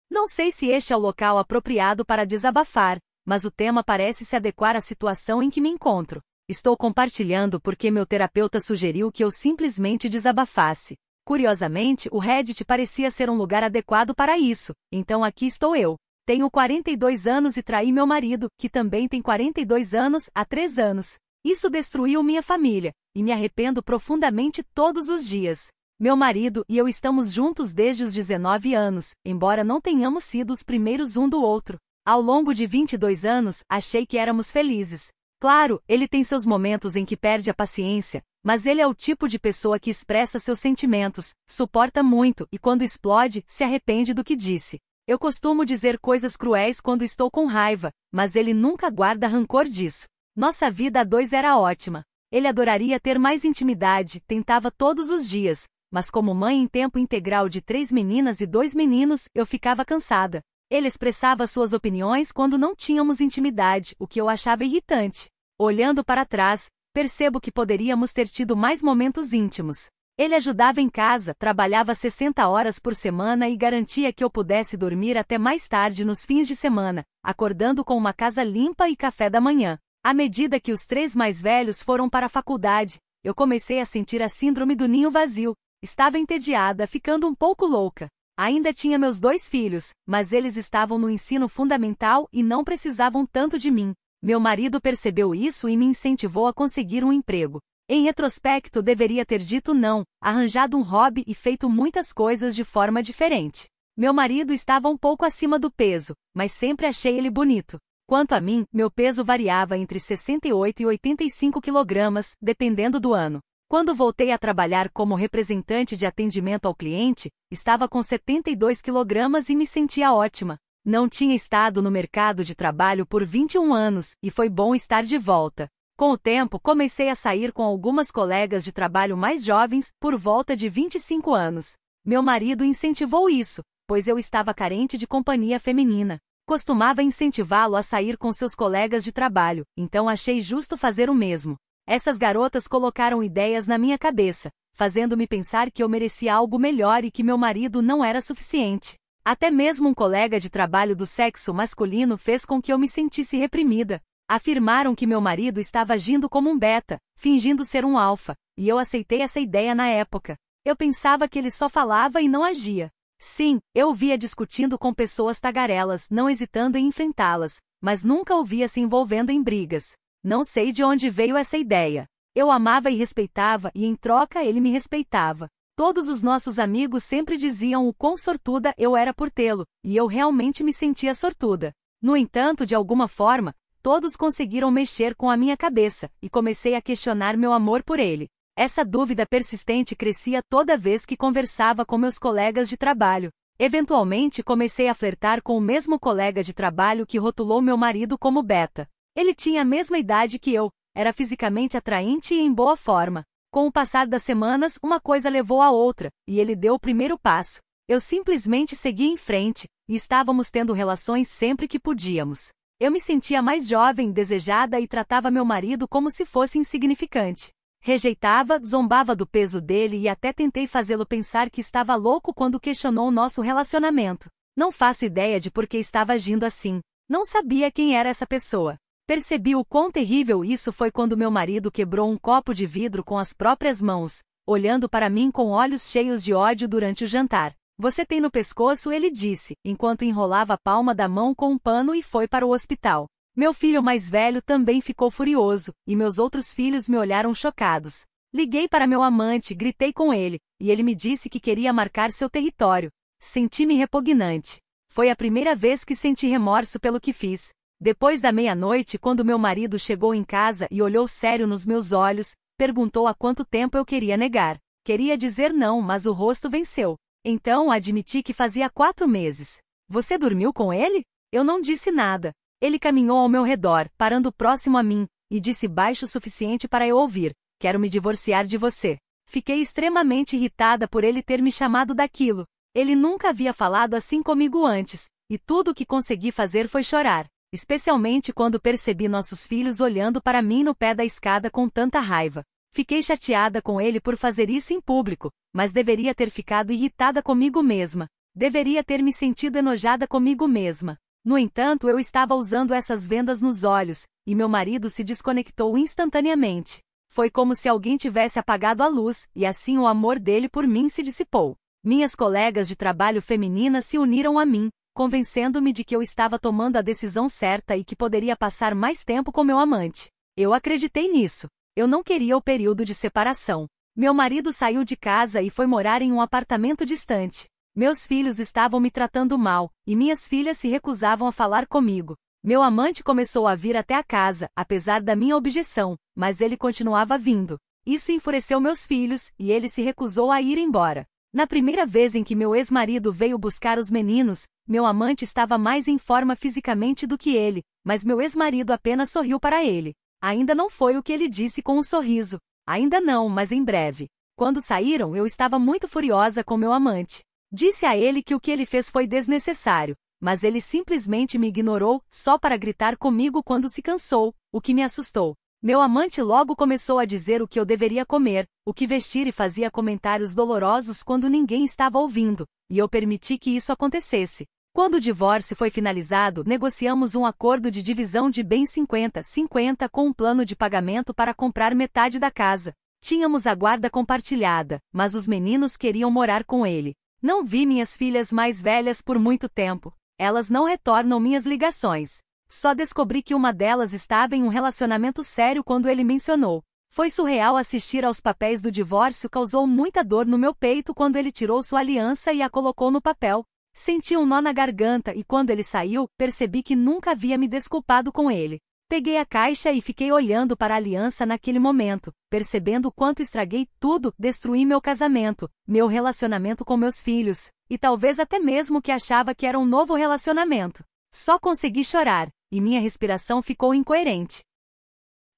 Não sei se este é o local apropriado para desabafar, mas o tema parece se adequar à situação em que me encontro. Estou compartilhando porque meu terapeuta sugeriu que eu simplesmente desabafasse. Curiosamente, o Reddit parecia ser um lugar adequado para isso, então aqui estou eu. Tenho 42 anos e traí meu marido, que também tem 42 anos, há 3 anos. Isso destruiu minha família, e me arrependo profundamente todos os dias. Meu marido e eu estamos juntos desde os 19 anos, embora não tenhamos sido os primeiros um do outro. Ao longo de 22 anos, achei que éramos felizes. Claro, ele tem seus momentos em que perde a paciência, mas ele é o tipo de pessoa que expressa seus sentimentos, suporta muito e quando explode, se arrepende do que disse. Eu costumo dizer coisas cruéis quando estou com raiva, mas ele nunca guarda rancor disso. Nossa vida a dois era ótima. Ele adoraria ter mais intimidade, tentava todos os dias, mas como mãe em tempo integral de 3 meninas e 2 meninos, eu ficava cansada. Ele expressava suas opiniões quando não tínhamos intimidade, o que eu achava irritante. Olhando para trás, percebo que poderíamos ter tido mais momentos íntimos. Ele ajudava em casa, trabalhava 60 horas por semana e garantia que eu pudesse dormir até mais tarde nos fins de semana, acordando com uma casa limpa e café da manhã. À medida que os 3 mais velhos foram para a faculdade, eu comecei a sentir a síndrome do ninho vazio. Estava entediada, ficando um pouco louca. Ainda tinha meus 2 filhos, mas eles estavam no ensino fundamental e não precisavam tanto de mim. Meu marido percebeu isso e me incentivou a conseguir um emprego. Em retrospecto, deveria ter dito não, arranjado um hobby e feito muitas coisas de forma diferente. Meu marido estava um pouco acima do peso, mas sempre achei ele bonito. Quanto a mim, meu peso variava entre 68 e 85 kg, dependendo do ano. Quando voltei a trabalhar como representante de atendimento ao cliente, estava com 72 kg e me sentia ótima. Não tinha estado no mercado de trabalho por 21 anos, e foi bom estar de volta. Com o tempo, comecei a sair com algumas colegas de trabalho mais jovens, por volta de 25 anos. Meu marido incentivou isso, pois eu estava carente de companhia feminina. Costumava incentivá-lo a sair com seus colegas de trabalho, então achei justo fazer o mesmo. Essas garotas colocaram ideias na minha cabeça, fazendo-me pensar que eu merecia algo melhor e que meu marido não era suficiente. Até mesmo um colega de trabalho do sexo masculino fez com que eu me sentisse reprimida. Afirmaram que meu marido estava agindo como um beta, fingindo ser um alfa, e eu aceitei essa ideia na época. Eu pensava que ele só falava e não agia. Sim, eu o via discutindo com pessoas tagarelas, não hesitando em enfrentá-las, mas nunca o via se envolvendo em brigas. Não sei de onde veio essa ideia. Eu amava e respeitava, e em troca ele me respeitava. Todos os nossos amigos sempre diziam o quão sortuda eu era por tê-lo, e eu realmente me sentia sortuda. No entanto, de alguma forma, todos conseguiram mexer com a minha cabeça, e comecei a questionar meu amor por ele. Essa dúvida persistente crescia toda vez que conversava com meus colegas de trabalho. Eventualmente comecei a flertar com o mesmo colega de trabalho que rotulou meu marido como beta. Ele tinha a mesma idade que eu, era fisicamente atraente e em boa forma. Com o passar das semanas, uma coisa levou a outra, e ele deu o primeiro passo. Eu simplesmente segui em frente, e estávamos tendo relações sempre que podíamos. Eu me sentia mais jovem, desejada e tratava meu marido como se fosse insignificante. Rejeitava, zombava do peso dele e até tentei fazê-lo pensar que estava louco quando questionou nosso relacionamento. Não faço ideia de por que estava agindo assim. Não sabia quem era essa pessoa. Percebi o quão terrível isso foi quando meu marido quebrou um copo de vidro com as próprias mãos, olhando para mim com olhos cheios de ódio durante o jantar. Você tem no pescoço, ele disse, enquanto enrolava a palma da mão com um pano e foi para o hospital. Meu filho mais velho também ficou furioso, e meus outros filhos me olharam chocados. Liguei para meu amante, gritei com ele, e ele me disse que queria marcar seu território. Senti-me repugnante. Foi a primeira vez que senti remorso pelo que fiz. Depois da meia-noite, quando meu marido chegou em casa e olhou sério nos meus olhos, perguntou há quanto tempo eu queria negar. Queria dizer não, mas o rosto venceu. Então admiti que fazia 4 meses. Você dormiu com ele? Eu não disse nada. Ele caminhou ao meu redor, parando próximo a mim, e disse baixo o suficiente para eu ouvir: quero me divorciar de você. Fiquei extremamente irritada por ele ter me chamado daquilo. Ele nunca havia falado assim comigo antes, e tudo o que consegui fazer foi chorar. Especialmente quando percebi nossos filhos olhando para mim no pé da escada com tanta raiva. Fiquei chateada com ele por fazer isso em público, mas deveria ter ficado irritada comigo mesma. Deveria ter me sentido enojada comigo mesma. No entanto, eu estava usando essas vendas nos olhos, e meu marido se desconectou instantaneamente. Foi como se alguém tivesse apagado a luz, e assim o amor dele por mim se dissipou. Minhas colegas de trabalho femininas se uniram a mim, convencendo-me de que eu estava tomando a decisão certa e que poderia passar mais tempo com meu amante. Eu acreditei nisso. Eu não queria o período de separação. Meu marido saiu de casa e foi morar em um apartamento distante. Meus filhos estavam me tratando mal, e minhas filhas se recusavam a falar comigo. Meu amante começou a vir até a casa, apesar da minha objeção, mas ele continuava vindo. Isso enfureceu meus filhos, e ele se recusou a ir embora. Na primeira vez em que meu ex-marido veio buscar os meninos, meu amante estava mais em forma fisicamente do que ele, mas meu ex-marido apenas sorriu para ele. Ainda não foi o que ele disse com um sorriso. Ainda não, mas em breve. Quando saíram, eu estava muito furiosa com meu amante. Disse a ele que o que ele fez foi desnecessário, mas ele simplesmente me ignorou, só para gritar comigo quando se cansou, o que me assustou. Meu amante logo começou a dizer o que eu deveria comer, o que vestir e fazia comentários dolorosos quando ninguém estava ouvindo, e eu permiti que isso acontecesse. Quando o divórcio foi finalizado, negociamos um acordo de divisão de bens 50-50 com um plano de pagamento para comprar metade da casa. Tínhamos a guarda compartilhada, mas os meninos queriam morar com ele. Não vi minhas filhas mais velhas por muito tempo. Elas não retornam minhas ligações. Só descobri que uma delas estava em um relacionamento sério quando ele mencionou. Foi surreal assistir aos papéis do divórcio, causou muita dor no meu peito quando ele tirou sua aliança e a colocou no papel. Senti um nó na garganta e quando ele saiu, percebi que nunca havia me desculpado com ele. Peguei a caixa e fiquei olhando para a aliança naquele momento, percebendo o quanto estraguei tudo, destruí meu casamento, meu relacionamento com meus filhos, e talvez até mesmo que achava que era um novo relacionamento. Só consegui chorar, e minha respiração ficou incoerente.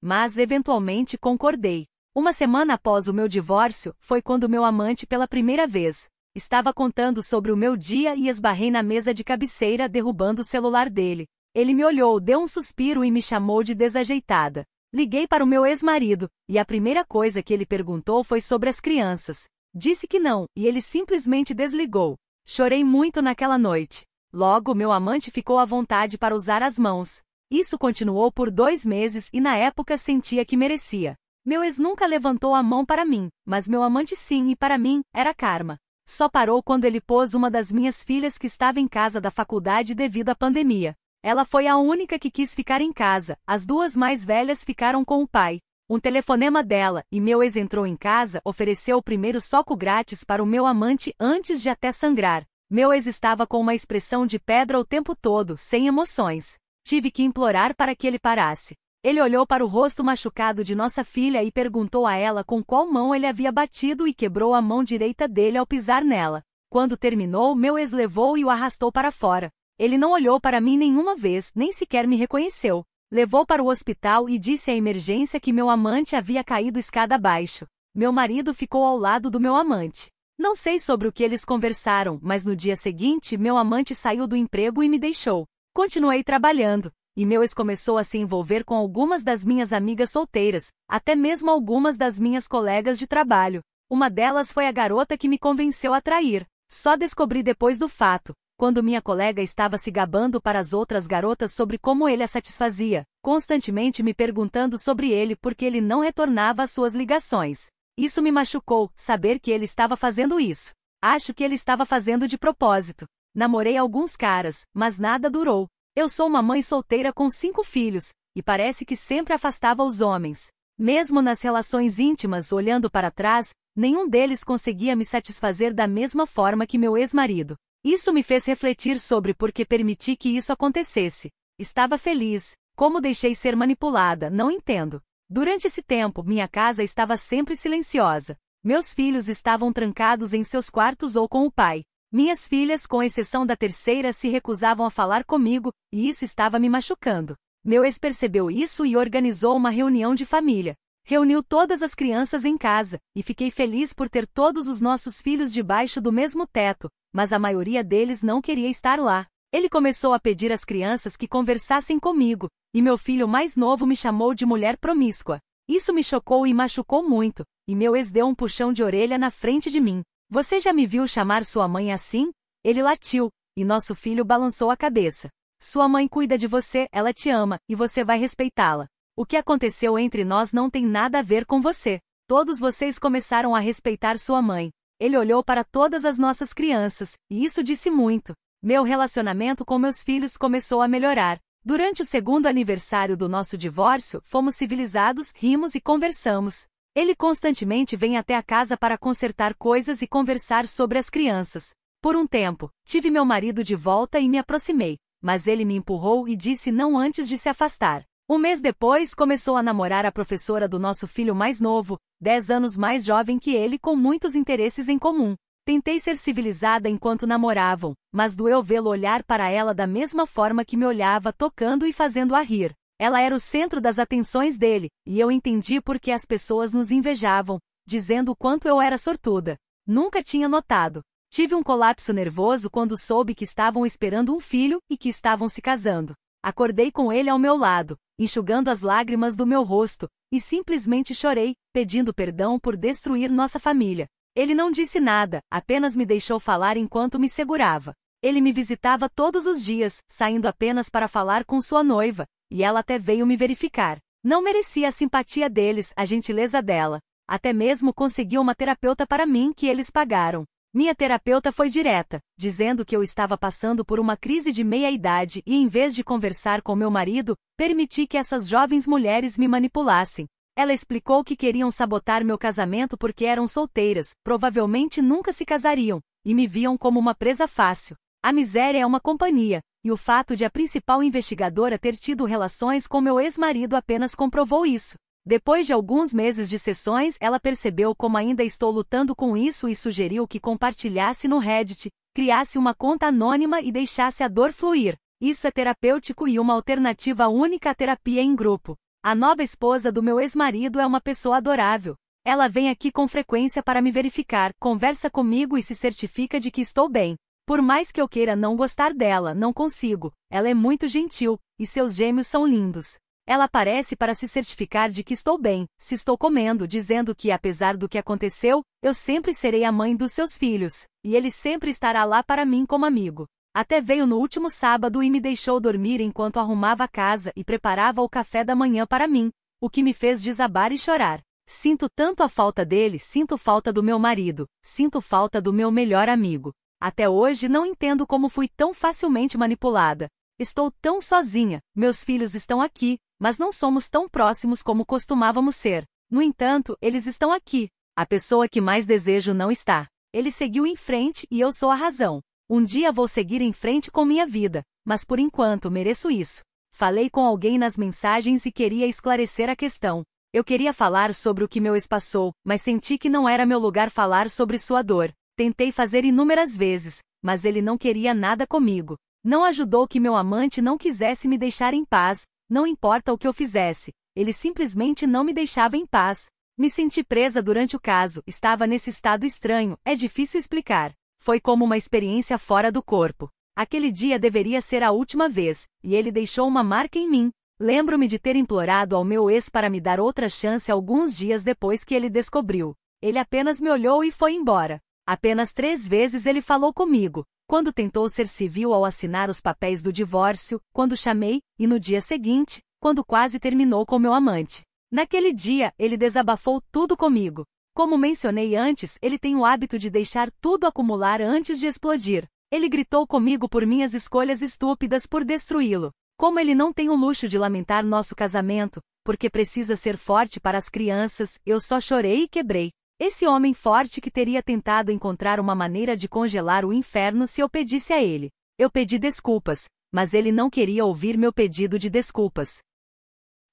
Mas eventualmente concordei. Uma semana após o meu divórcio, foi quando meu amante pela primeira vez estava contando sobre o meu dia e esbarrei na mesa de cabeceira derrubando o celular dele. Ele me olhou, deu um suspiro e me chamou de desajeitada. Liguei para o meu ex-marido, e a primeira coisa que ele perguntou foi sobre as crianças. Disse que não, e ele simplesmente desligou. Chorei muito naquela noite. Logo, meu amante ficou à vontade para usar as mãos. Isso continuou por 2 meses e na época sentia que merecia. Meu ex nunca levantou a mão para mim, mas meu amante sim, e para mim, era karma. Só parou quando ele pôs uma das minhas filhas que estava em casa da faculdade devido à pandemia. Ela foi a única que quis ficar em casa, as 2 mais velhas ficaram com o pai. Um telefonema dela, e meu ex entrou em casa, ofereceu o primeiro soco grátis para o meu amante antes de até sangrar. Meu ex estava com uma expressão de pedra o tempo todo, sem emoções. Tive que implorar para que ele parasse. Ele olhou para o rosto machucado de nossa filha e perguntou a ela com qual mão ele havia batido e quebrou a mão direita dele ao pisar nela. Quando terminou, meu ex levou e o arrastou para fora. Ele não olhou para mim nenhuma vez, nem sequer me reconheceu. Levou para o hospital e disse à emergência que meu amante havia caído escada abaixo. Meu marido ficou ao lado do meu amante. Não sei sobre o que eles conversaram, mas no dia seguinte, meu amante saiu do emprego e me deixou. Continuei trabalhando, e meu ex começou a se envolver com algumas das minhas amigas solteiras, até mesmo algumas das minhas colegas de trabalho. Uma delas foi a garota que me convenceu a trair. Só descobri depois do fato, quando minha colega estava se gabando para as outras garotas sobre como ele a satisfazia, constantemente me perguntando sobre ele porque ele não retornava às suas ligações. Isso me machucou, saber que ele estava fazendo isso. Acho que ele estava fazendo de propósito. Namorei alguns caras, mas nada durou. Eu sou uma mãe solteira com 5 filhos, e parece que sempre afastava os homens. Mesmo nas relações íntimas, olhando para trás, nenhum deles conseguia me satisfazer da mesma forma que meu ex-marido. Isso me fez refletir sobre por que permiti que isso acontecesse. Estava feliz. Como deixei ser manipulada, não entendo. Durante esse tempo, minha casa estava sempre silenciosa. Meus filhos estavam trancados em seus quartos ou com o pai. Minhas filhas, com exceção da terceira, se recusavam a falar comigo, e isso estava me machucando. Meu ex percebeu isso e organizou uma reunião de família. Reuniu todas as crianças em casa, e fiquei feliz por ter todos os nossos filhos debaixo do mesmo teto, mas a maioria deles não queria estar lá. Ele começou a pedir às crianças que conversassem comigo, e meu filho mais novo me chamou de mulher promíscua. Isso me chocou e machucou muito, e meu ex deu um puxão de orelha na frente de mim. Você já me viu chamar sua mãe assim? Ele latiu, e nosso filho balançou a cabeça. Sua mãe cuida de você, ela te ama, e você vai respeitá-la. O que aconteceu entre nós não tem nada a ver com você. Todos vocês começaram a respeitar sua mãe. Ele olhou para todas as nossas crianças, e isso disse muito. Meu relacionamento com meus filhos começou a melhorar. Durante o segundo aniversário do nosso divórcio, fomos civilizados, rimos e conversamos. Ele constantemente vem até a casa para consertar coisas e conversar sobre as crianças. Por um tempo, tive meu marido de volta e me aproximei, mas ele me empurrou e disse não antes de se afastar. Um mês depois, começou a namorar a professora do nosso filho mais novo, 10 anos mais jovem que ele, com muitos interesses em comum. Tentei ser civilizada enquanto namoravam, mas doeu vê-lo olhar para ela da mesma forma que me olhava, tocando e fazendo-a rir. Ela era o centro das atenções dele, e eu entendi por que as pessoas nos invejavam, dizendo o quanto eu era sortuda. Nunca tinha notado. Tive um colapso nervoso quando soube que estavam esperando um filho e que estavam se casando. Acordei com ele ao meu lado, enxugando as lágrimas do meu rosto, e simplesmente chorei, pedindo perdão por destruir nossa família. Ele não disse nada, apenas me deixou falar enquanto me segurava. Ele me visitava todos os dias, saindo apenas para falar com sua noiva, e ela até veio me verificar. Não merecia a simpatia deles, a gentileza dela. Até mesmo conseguiu uma terapeuta para mim que eles pagaram. Minha terapeuta foi direta, dizendo que eu estava passando por uma crise de meia-idade e, em vez de conversar com meu marido, permiti que essas jovens mulheres me manipulassem. Ela explicou que queriam sabotar meu casamento porque eram solteiras, provavelmente nunca se casariam, e me viam como uma presa fácil. A miséria é uma companhia, e o fato de a principal investigadora ter tido relações com meu ex-marido apenas comprovou isso. Depois de alguns meses de sessões, ela percebeu como ainda estou lutando com isso e sugeriu que compartilhasse no Reddit, criasse uma conta anônima e deixasse a dor fluir. Isso é terapêutico e uma alternativa única à terapia em grupo. A nova esposa do meu ex-marido é uma pessoa adorável. Ela vem aqui com frequência para me verificar, conversa comigo e se certifica de que estou bem. Por mais que eu queira não gostar dela, não consigo. Ela é muito gentil, e seus gêmeos são lindos. Ela aparece para se certificar de que estou bem, se estou comendo, dizendo que, apesar do que aconteceu, eu sempre serei a mãe dos seus filhos, e ele sempre estará lá para mim como amigo. Até veio no último sábado e me deixou dormir enquanto arrumava a casa e preparava o café da manhã para mim, o que me fez desabar e chorar. Sinto tanto a falta dele, sinto falta do meu marido, sinto falta do meu melhor amigo. Até hoje não entendo como fui tão facilmente manipulada. Estou tão sozinha, meus filhos estão aqui, mas não somos tão próximos como costumávamos ser. No entanto, eles estão aqui. A pessoa que mais desejo não está. Ele seguiu em frente e eu sou a razão. Um dia vou seguir em frente com minha vida, mas por enquanto mereço isso. Falei com alguém nas mensagens e queria esclarecer a questão. Eu queria falar sobre o que meu ex passou, mas senti que não era meu lugar falar sobre sua dor. Tentei fazer inúmeras vezes, mas ele não queria nada comigo. Não ajudou que meu amante não quisesse me deixar em paz. Não importa o que eu fizesse, ele simplesmente não me deixava em paz. Me senti presa durante o caso, estava nesse estado estranho, é difícil explicar. Foi como uma experiência fora do corpo. Aquele dia deveria ser a última vez, e ele deixou uma marca em mim. Lembro-me de ter implorado ao meu ex para me dar outra chance alguns dias depois que ele descobriu. Ele apenas me olhou e foi embora. Apenas 3 vezes ele falou comigo. Quando tentou ser civil ao assinar os papéis do divórcio, quando chamei, e no dia seguinte, quando quase terminou com meu amante. Naquele dia, ele desabafou tudo comigo. Como mencionei antes, ele tem o hábito de deixar tudo acumular antes de explodir. Ele gritou comigo por minhas escolhas estúpidas por destruí-lo. Como ele não tem o luxo de lamentar nosso casamento, porque precisa ser forte para as crianças, eu só chorei e quebrei. Esse homem forte que teria tentado encontrar uma maneira de congelar o inferno se eu pedisse a ele. Eu pedi desculpas, mas ele não queria ouvir meu pedido de desculpas.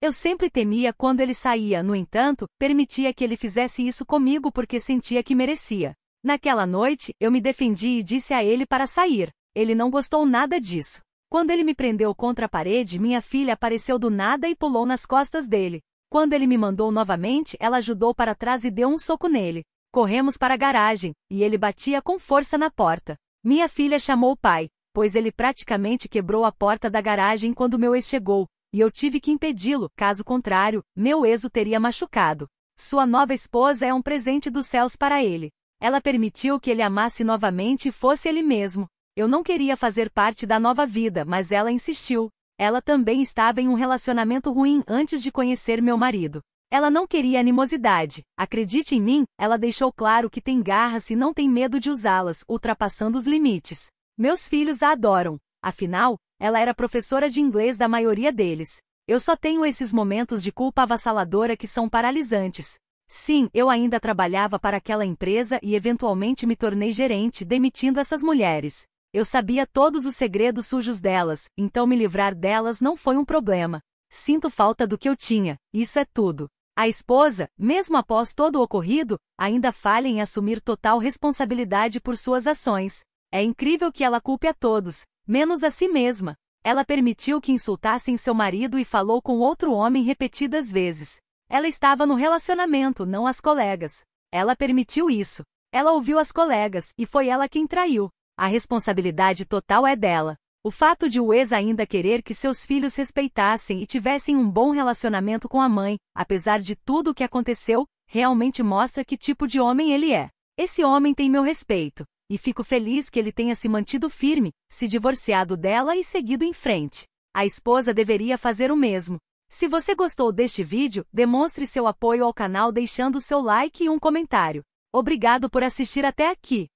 Eu sempre temia quando ele saía, no entanto, permitia que ele fizesse isso comigo porque sentia que merecia. Naquela noite, eu me defendi e disse a ele para sair. Ele não gostou nada disso. Quando ele me prendeu contra a parede, minha filha apareceu do nada e pulou nas costas dele. Quando ele me mandou novamente, ela ajudou para trás e deu um soco nele. Corremos para a garagem, e ele batia com força na porta. Minha filha chamou o pai, pois ele praticamente quebrou a porta da garagem quando meu ex chegou, e eu tive que impedi-lo, caso contrário, meu ex o teria machucado. Sua nova esposa é um presente dos céus para ele. Ela permitiu que ele amasse novamente e fosse ele mesmo. Eu não queria fazer parte da nova vida, mas ela insistiu. Ela também estava em um relacionamento ruim antes de conhecer meu marido. Ela não queria animosidade. Acredite em mim, ela deixou claro que tem garras e não tem medo de usá-las, ultrapassando os limites. Meus filhos a adoram. Afinal, ela era professora de inglês da maioria deles. Eu só tenho esses momentos de culpa avassaladora que são paralisantes. Sim, eu ainda trabalhava para aquela empresa e eventualmente me tornei gerente, demitindo essas mulheres. Eu sabia todos os segredos sujos delas, então me livrar delas não foi um problema. Sinto falta do que eu tinha, isso é tudo. A esposa, mesmo após todo o ocorrido, ainda falha em assumir total responsabilidade por suas ações. É incrível que ela culpe a todos, menos a si mesma. Ela permitiu que insultassem seu marido e falou com outro homem repetidas vezes. Ela estava no relacionamento, não as colegas. Ela permitiu isso. Ela ouviu as colegas, e foi ela quem traiu. A responsabilidade total é dela. O fato de o ex ainda querer que seus filhos respeitassem e tivessem um bom relacionamento com a mãe, apesar de tudo o que aconteceu, realmente mostra que tipo de homem ele é. Esse homem tem meu respeito, e fico feliz que ele tenha se mantido firme, se divorciado dela e seguido em frente. A esposa deveria fazer o mesmo. Se você gostou deste vídeo, demonstre seu apoio ao canal deixando seu like e um comentário. Obrigado por assistir até aqui.